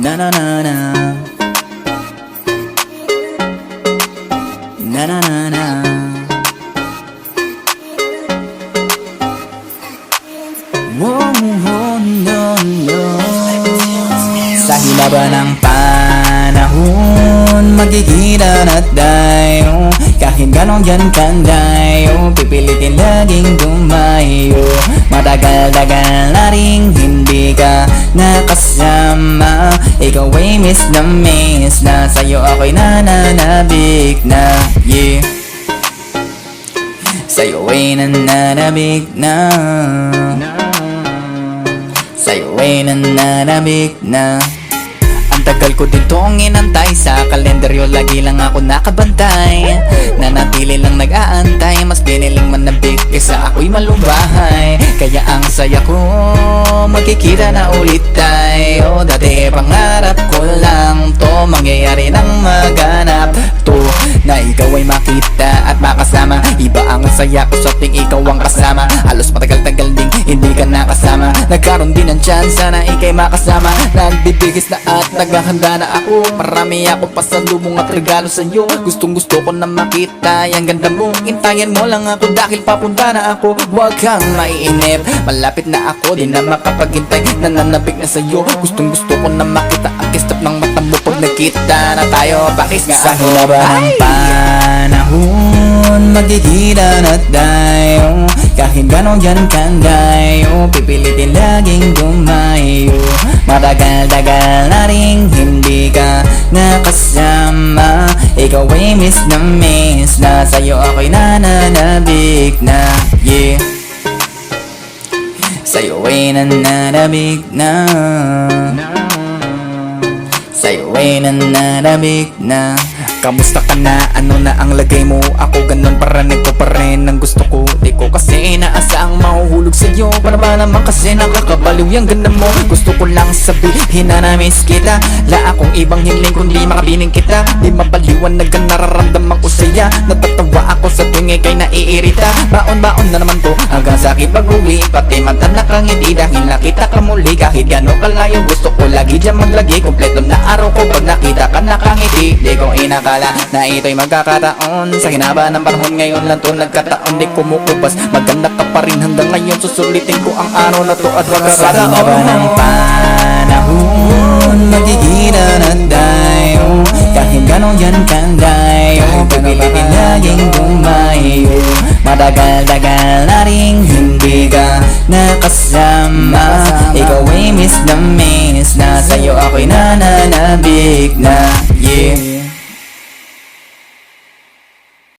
Na na na na. Na na na na. Whoa, whoa, no, no. Sa hinaba ng panahon, magkikita na tayo. Kahit ganong dyan kandayo, pipilitin laging dumayo. Matagal-tagal na rin hindi ka nakasama. Ikaw ay miss na sa'yo ako'y nananabik na, yeah. Sa'yo ay nananabik na. Sa'yo ay nananabik na. Ang tagal ko ditong inantay, sa kalendaryo lagi lang ako nakabantay. Nanatili lang nag-aantay, mas biniling manabik kesa ako'y malumbahay. Kaya ang saya ko, magkikita na ulit tayo. Dati pangarap ko lang to, mangyayari nang maganap to, na ikaw ay makita at makasama. Iba ang saya ko sa ting ikaw ang kasama. Halos matagal-tagal ding hindi ka nakasama. Nagkaroon din ng chance na ikay makasama. Nagbibigis na at naghahanda na ako. Marami ako pasalubong at regalo sa'yo. Gustong gusto ko na makita yung ganda mo. Intayan mo lang ako dahil papunta na ako. Huwag kang maiinip, malapit na ako. Di na makapaghintay, nananabik na sa'yo. Gustong gusto ko na makita ang kistap ng mata mo pag nagkita na tayo. Bakit nga Sa hinaba ng panahon, magkikita na tayo. Kahit ganong dyan kandayo, pipilitin laging dumayo. Matagal-tagal na rin hindi ka nakasama. Ikaw ay miss na sa'yo ako'y nananabik na, yeah. Sa'yo ay nananabik na. Sa'yo ay nananabik na. Kamusta ka na? Ano na ang lagay mo? Ako ganun, paranig ko pa rin ang gusto ko. Di ko kasi inaasang mahuhulog sa'yo. Para ba naman kasi nakakabaliw yung ganda mo. Gusto ko lang sabihin na na-miss kita. La akong ibang hiling kundi makabining kita. Di mapaliwanag ang nararamdaman ko saya. Natatawa ako sa tuwing ikay naiirita. Baon-baon na naman to hanggang sa aking pag-uwi. Pati mata nakangiti dahil nakita ka muli. Kahit gano'ng kalayo gusto ko lagi dyan maglagi. Kompleto na araw ko pag nakita ka nakangiti. Di ko inakala na ito'y magkakataon. Sa hinaba ng panahon ngayon lang to nagkataon. Di kumukubas, maganda ka pa rin hanggang ngayon. Susulitin ko ang araw na to at wag Sa hinaba ng panahon, magkikita na tayo. Kahit ganong dyan kandayo, pipilitin laging dumayo. Matagal-tagal na rin hindi ka nakasama. Ikaw ay miss na sa'yo ako'y nananabik na, yeah.